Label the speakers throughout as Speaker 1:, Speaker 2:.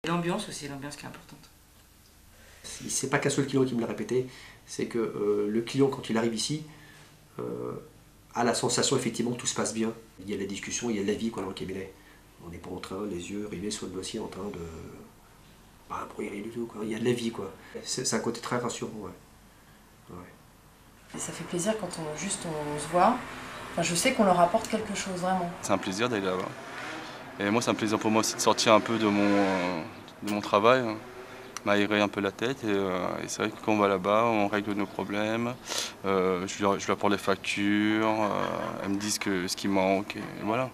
Speaker 1: L'ambiance aussi, l'ambiance qui est importante.
Speaker 2: C'est pas qu'un seul client qui me l'a répété, c'est que le client, quand il arrive ici, a la sensation effectivement que tout se passe bien. Il y a la discussion, il y a de la vie quoi, dans le cabinet. On n'est pas en train, les yeux rivés sur le dossier, en train de... pas brûler du tout, quoi. Il y a de la vie, quoi. C'est un côté très rassurant, ouais.
Speaker 3: Et ça fait plaisir quand on se voit. Enfin, je sais qu'on leur apporte quelque chose, vraiment.
Speaker 4: C'est un plaisir d'aller là-bas. Et moi, c'est un plaisir pour moi aussi de sortir un peu de mon travail, hein, m'aérer un peu la tête. Et c'est vrai que quand on va là-bas, on règle nos problèmes. Je leur apporte les factures, elles me disent ce qui manque. Et voilà,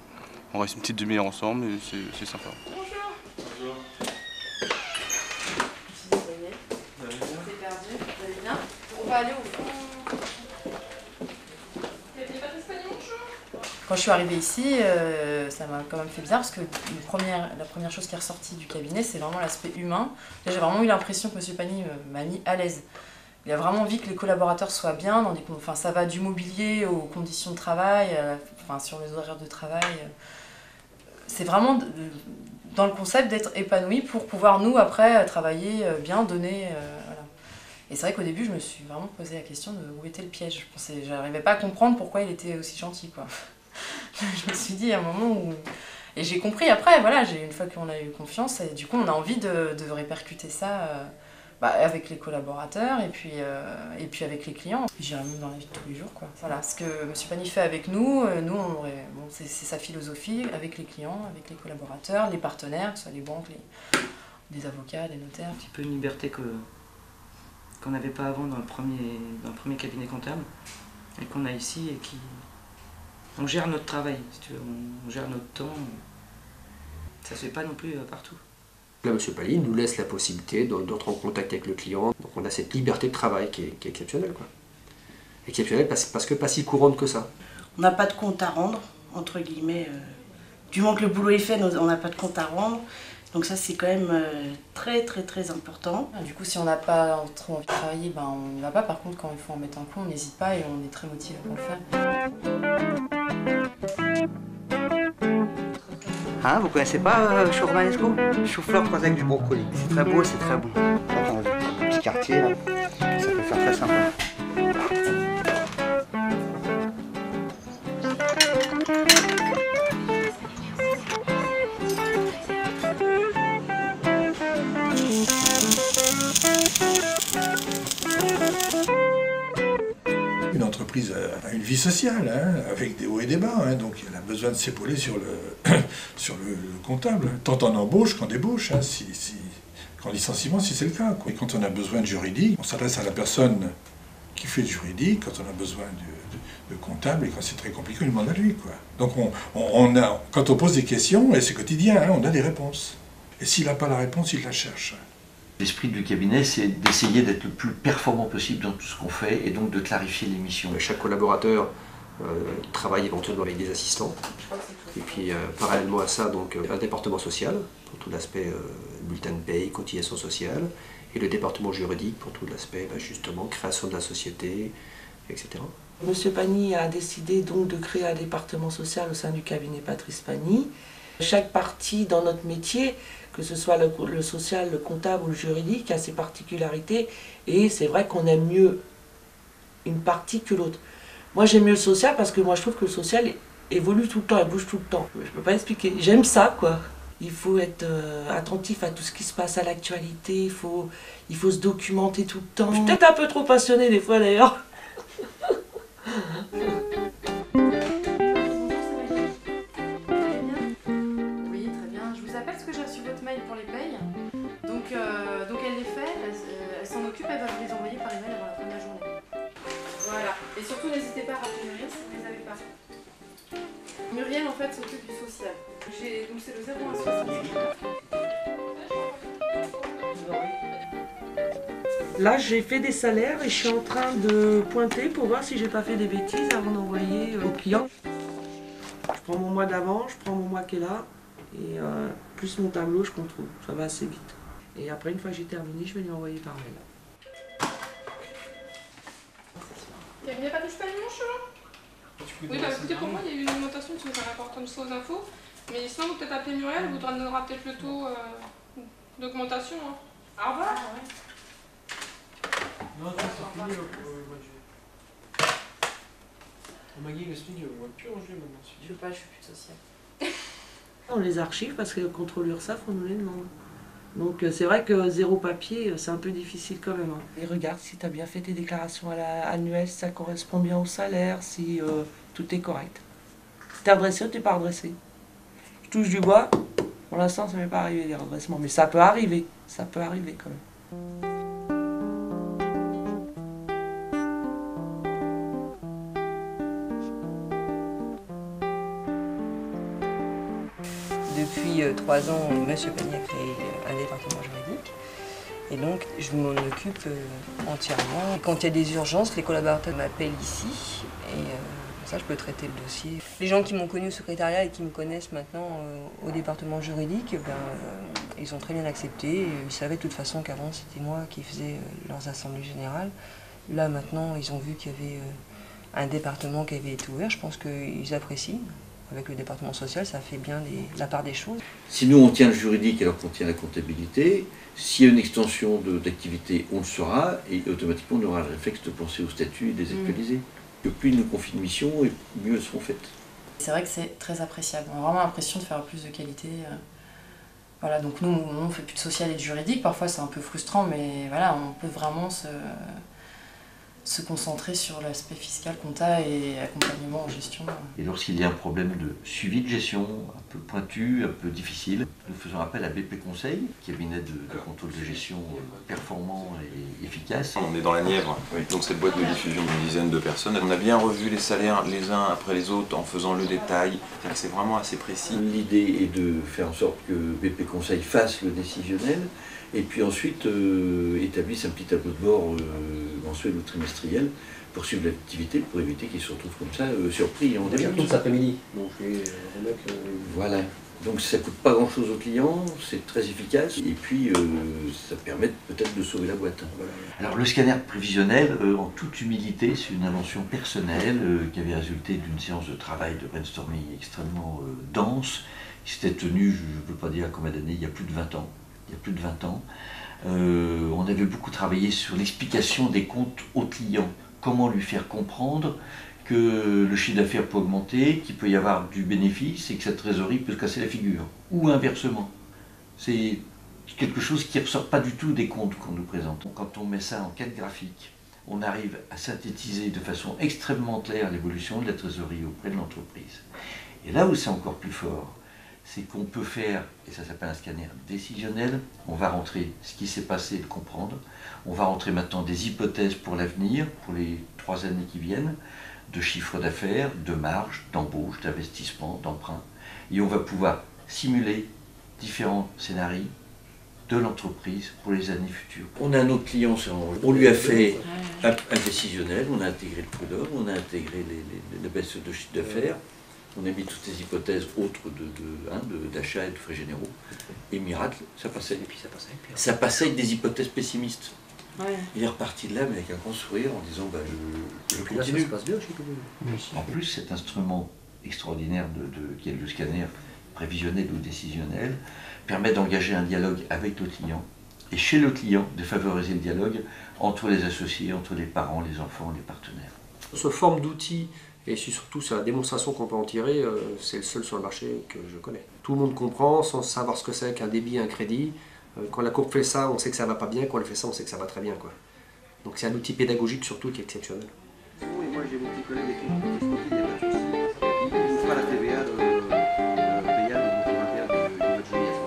Speaker 4: on reste une petite demi-heure ensemble et c'est sympa.
Speaker 3: Bonjour.
Speaker 4: Bonjour.
Speaker 3: C'est perdu, vous allez bien? On va aller au fond. Quand je suis arrivée ici, ça m'a quand même fait bizarre parce que la première chose qui est ressortie du cabinet, c'est vraiment l'aspect humain. J'ai vraiment eu l'impression que M. Pani m'a mis à l'aise. Il a vraiment envie que les collaborateurs soient bien, ça va du mobilier aux conditions de travail, sur les horaires de travail. C'est vraiment dans le concept d'être épanoui pour pouvoir, nous, après, travailler bien, donner... voilà. Et c'est vrai qu'au début, je me suis vraiment posé la question de où était le piège. Je n'arrivais pas à comprendre pourquoi il était aussi gentil, quoi. Je me suis dit à un moment où... Et j'ai compris après, voilà, une fois qu'on a eu confiance, et du coup on a envie de répercuter ça avec les collaborateurs et puis avec les clients. J'irai même dans la vie de tous les jours, quoi. Voilà, ce que M. Pani fait avec nous, c'est sa philosophie avec les clients, avec les collaborateurs, les partenaires, que ce soit les banques, des avocats, des notaires.
Speaker 1: Un petit peu une liberté qu'on n'avait pas avant dans le premier cabinet comptable et qu'on a ici et qui... On gère notre travail, si tu veux, on gère notre temps. Ça se fait pas non plus partout.
Speaker 2: Là, M. Pani nous laisse la possibilité d'entrer en contact avec le client. Donc on a cette liberté de travail qui est exceptionnelle, quoi. Exceptionnelle parce que pas si courante que ça.
Speaker 5: On n'a pas de compte à rendre, entre guillemets. Du moment que le boulot est fait, on n'a pas de compte à rendre. Donc ça, c'est quand même très très très important.
Speaker 3: Du coup, si on n'a pas trop envie de travailler, on n'y va pas. Par contre, quand il faut en mettre un coup, on n'hésite pas et on est très motivé pour le faire.
Speaker 6: Hein, vous connaissez pas Chou-Romanesco? Chou-fleur croisé avec du brocoli. C'est très beau, c'est très bon. Dans un petit quartier, là, ça peut faire très sympa.
Speaker 7: Une entreprise a une vie sociale, hein, avec des hauts et des bas, hein, donc elle a besoin de s'épauler sur le comptable, tant en embauche qu'en débauche, hein, qu'en licenciement si c'est le cas, quoi. Et quand on a besoin de juridique, on s'adresse à la personne qui fait le juridique, quand on a besoin de comptable, et quand c'est très compliqué, on lui demande à lui, quoi. Donc quand on pose des questions, et c'est quotidien, hein, on a des réponses. Et s'il n'a pas la réponse, il la cherche.
Speaker 8: L'esprit du cabinet, c'est d'essayer d'être le plus performant possible dans tout ce qu'on fait et donc de clarifier les missions.
Speaker 2: Chaque collaborateur travaille éventuellement avec des assistants. Et puis parallèlement à ça, donc, un département social pour tout l'aspect bulletin de paye, cotisation sociale, et le département juridique pour tout l'aspect justement création de la société, etc.
Speaker 9: Monsieur Pani a décidé donc de créer un département social au sein du cabinet Patrice Pani. Chaque partie dans notre métier, que ce soit le social, le comptable ou le juridique, a ses particularités et c'est vrai qu'on aime mieux une partie que l'autre. Moi j'aime mieux le social parce que moi je trouve que le social évolue tout le temps, il bouge tout le temps. Je peux pas expliquer, j'aime ça quoi. Il faut être attentif à tout ce qui se passe à l'actualité, il faut se documenter tout le temps. Je suis peut-être un peu trop passionnée des fois d'ailleurs.
Speaker 3: Parce que j'ai reçu votre mail pour les payes, donc elle les fait, elle s'en occupe, elle va vous les envoyer par email avant la fin de la journée. Voilà, et surtout n'hésitez pas à rappeler Muriel si vous ne les avez pas. Muriel en fait s'occupe du social, donc c'est le 01 60.
Speaker 9: Là j'ai fait des salaires et je suis en train de pointer pour voir si j'ai pas fait des bêtises avant d'envoyer au client. Je prends mon mois d'avant, je prends mon mois qui est là. Et plus mon tableau, je contrôle. Ça va assez vite. Et après, une fois que j'ai terminé, je vais lui envoyer par mail.
Speaker 10: Cabinet Patrice Pani, bonjour. Oui, écoutez, pour moi, il y a eu une augmentation, parce que ça rapporte comme ça aux infos. Mais sinon, vous peut-être appeler Muriel, elle vous donnera peut-être le taux d'augmentation. Hein. Au revoir.
Speaker 2: Non, c'est fini au mois de juillet. Maggie, laisse-moi, on va plus en juillet maintenant.
Speaker 3: Je veux pas, je suis plus sociale.
Speaker 9: On les archive parce que le contrôle URSSAF, on nous les demande. Donc c'est vrai que zéro papier, c'est un peu difficile quand même. Hein. Et regarde si tu as bien fait tes déclarations annuelles, si ça correspond bien au salaire, si tout est correct. Si tu es redressé ou tu n'es pas redressé. Je touche du bois, pour l'instant ça ne m'est pas arrivé les redressements, mais ça peut arriver quand même.
Speaker 11: Depuis 3 ans, M. Pagny a créé un département juridique et donc je m'en occupe entièrement. Quand il y a des urgences, les collaborateurs m'appellent ici et comme ça je peux traiter le dossier. Les gens qui m'ont connu au secrétariat et qui me connaissent maintenant au département juridique, ils ont très bien accepté. Ils savaient de toute façon qu'avant c'était moi qui faisais leurs assemblées générales. Là maintenant ils ont vu qu'il y avait un département qui avait été ouvert, je pense qu'ils apprécient. Avec le département social, ça fait bien la part des choses.
Speaker 8: Si nous on tient le juridique alors qu'on tient la comptabilité, s'il y a une extension d'activité, on le saura et automatiquement on aura le réflexe de penser au statut et de les actualiser. Que plus ils nous confient de missions, et mieux elles seront faites.
Speaker 3: C'est vrai que c'est très appréciable. On a vraiment l'impression de faire plus de qualité. Voilà, donc nous, on ne fait plus de social et de juridique. Parfois c'est un peu frustrant, mais voilà, on peut vraiment se concentrer sur l'aspect fiscal, compta et accompagnement en gestion.
Speaker 8: Et lorsqu'il y a un problème de suivi de gestion un peu pointu, un peu difficile, nous faisons appel à BP Conseil, cabinet de contrôle de gestion performant et efficace.
Speaker 12: On est dans la Nièvre, donc cette boîte de diffusion d'une dizaine de personnes. On a bien revu les salaires les uns après les autres en faisant le détail, c'est vraiment assez précis.
Speaker 8: L'idée est de faire en sorte que BP Conseil fasse le décisionnel et puis ensuite établisse un petit tableau de bord mensuel ou trimestriel pour suivre l'activité, pour éviter qu'ils se retrouvent comme ça surpris en début.
Speaker 2: Tout cet après-midi.
Speaker 8: Voilà. Donc ça ne coûte pas grand-chose aux clients, c'est très efficace et puis ça permet peut-être de sauver la boîte. Voilà. Alors le scanner prévisionnel, en toute humilité, c'est une invention personnelle qui avait résulté d'une séance de travail, de brainstorming extrêmement dense, qui s'était tenue, je ne peux pas dire combien d'années, il y a plus de 20 ans. On avait beaucoup travaillé sur l'explication des comptes au client. Comment lui faire comprendre que le chiffre d'affaires peut augmenter, qu'il peut y avoir du bénéfice et que sa trésorerie peut se casser la figure. Ou inversement. C'est quelque chose qui ne ressort pas du tout des comptes qu'on nous présente. Quand on met ça en 4 graphiques, on arrive à synthétiser de façon extrêmement claire l'évolution de la trésorerie auprès de l'entreprise. Et là où c'est encore plus fort, c'est qu'on peut faire, et ça s'appelle un scanner décisionnel, on va rentrer ce qui s'est passé et le comprendre, on va rentrer maintenant des hypothèses pour l'avenir, pour les 3 années qui viennent, de chiffre d'affaires, de marge, d'embauche, d'investissement, d'emprunt, et on va pouvoir simuler différents scénarios de l'entreprise pour les années futures. On a un autre client, on lui a fait un décisionnel, on a intégré le prud'homme, on a intégré la baisse de chiffre d'affaires, on a mis toutes les hypothèses autres d'achat et de frais généraux. Et miracle, ça passait. Et puis ça passait avec des hypothèses pessimistes.
Speaker 3: Ouais.
Speaker 8: Il est reparti de là, mais avec un grand sourire, en disant je continue.
Speaker 2: Ça se passe bien chez vous.
Speaker 8: En plus, cet instrument extraordinaire qui est le scanner prévisionnel ou décisionnel permet d'engager un dialogue avec le client. Et chez le client, de favoriser le dialogue entre les associés, entre les parents, les enfants, les partenaires.
Speaker 2: Ce forme d'outils et surtout sur la démonstration qu'on peut en tirer, c'est le seul sur le marché que je connais. Tout le monde comprend sans savoir ce que c'est qu'un débit et un crédit. Quand la courbe fait ça, on sait que ça va pas bien. Quand elle fait ça, on sait que ça va très bien, quoi. Donc c'est un outil pédagogique surtout qui est exceptionnel.
Speaker 6: Et moi j'ai mon petit collègue qui il n'y a pas de souci. Il fera la TVA payable au montant interne du mois de juillet à ce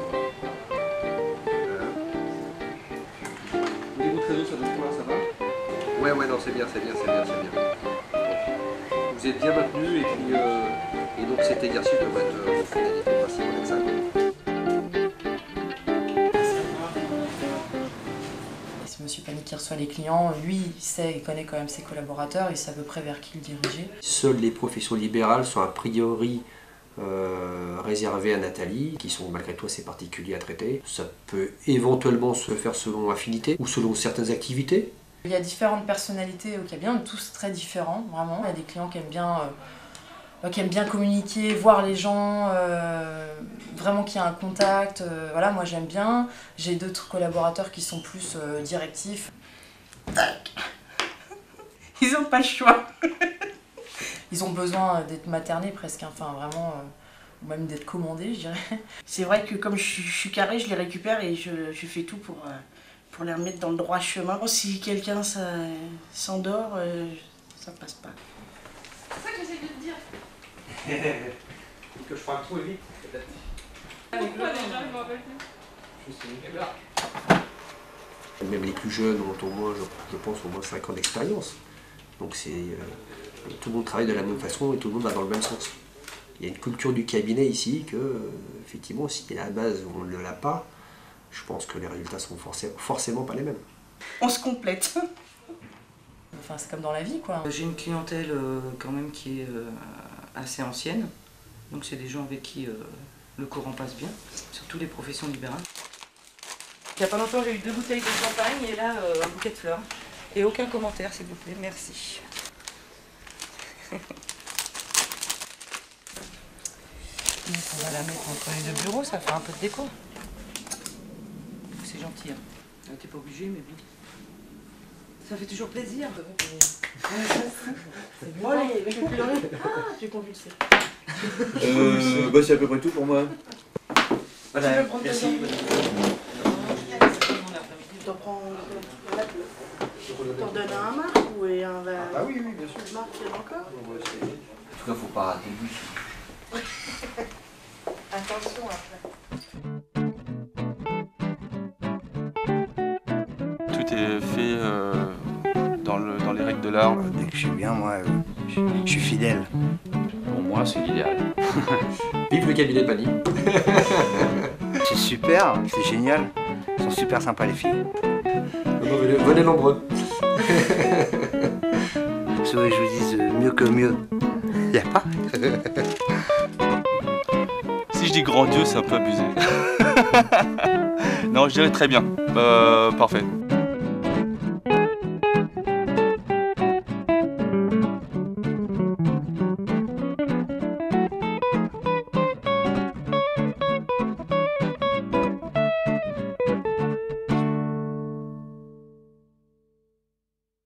Speaker 6: moment-là. Au niveau de réseau, ça donne quoi, ça va? Ouais, non, c'est bien. Vous êtes bien maintenu et donc cet exercice doit être finalité principale avec ça.
Speaker 3: C'est M. Pagny qui reçoit les clients, lui il connaît quand même ses collaborateurs, il sait à peu près vers qui le diriger.
Speaker 2: Seules les professions libérales sont a priori réservées à Nathalie, qui sont malgré tout assez particuliers à traiter. Ça peut éventuellement se faire selon affinité ou selon certaines activités.
Speaker 3: Il y a différentes personnalités au cabinet, tous très différents, vraiment. Il y a des clients qui aiment bien qui aime bien communiquer, voir les gens, vraiment qu'il y a un contact. Voilà, moi j'aime bien. J'ai d'autres collaborateurs qui sont plus directifs.
Speaker 5: Tac. Ils n'ont pas le choix.
Speaker 3: Ils ont besoin d'être maternés presque, hein. Enfin vraiment, ou même d'être commandés, je dirais.
Speaker 5: C'est vrai que comme je suis carrée, je les récupère et je fais tout pour les remettre dans le droit chemin. Si quelqu'un s'endort, ça passe pas.
Speaker 10: C'est ça que j'essaie de te dire.
Speaker 2: Que je ferai un trou et vite, peut-être.
Speaker 10: Pourquoi déjà, je me rappelle plus.
Speaker 2: Même les plus jeunes ont au moins, je pense, au moins 5 ans d'expérience. Donc tout le monde travaille de la même façon et tout le monde va dans le même sens. Il y a une culture du cabinet ici que, effectivement, si à la base on ne l'a pas, je pense que les résultats sont forcément pas les mêmes.
Speaker 5: On se complète.
Speaker 3: Enfin, c'est comme dans la vie, quoi.
Speaker 1: J'ai une clientèle quand même qui est assez ancienne. Donc c'est des gens avec qui le courant passe bien, surtout les professions libérales. Il n'y a pas longtemps, j'ai eu 2 bouteilles de champagne et là, un bouquet de fleurs. Et aucun commentaire, s'il vous plaît, merci.
Speaker 3: On va la mettre entre les 2 bureaux, ça fait un peu de déco.
Speaker 1: C'est gentil, hein. T'es pas obligé, mais bon. Ça fait toujours plaisir.
Speaker 3: C'est bon, allez, je peux pleurer. Ah, j'ai convulsé.
Speaker 12: C'est à peu près tout pour moi.
Speaker 5: Voilà, merci. T'en donnes un à Marc ou un va...
Speaker 2: Ah oui, bien sûr.
Speaker 5: Marc, il y en a encore?
Speaker 8: En tout cas, faut pas rater le bus.
Speaker 5: Attention après.
Speaker 4: Tout est fait dans les règles de l'art.
Speaker 6: Dès que je suis bien, moi, je suis fidèle.
Speaker 13: Pour moi, c'est l'idéal.
Speaker 2: Vive le cabinet Pani.
Speaker 6: C'est super, c'est génial. Ils sont super sympas les filles.
Speaker 2: Venez nombreux.
Speaker 6: Je vous dis mieux que mieux. Y a pas.
Speaker 4: Si je dis grandiose, c'est un peu abusé. Non, je dirais très bien. Parfait.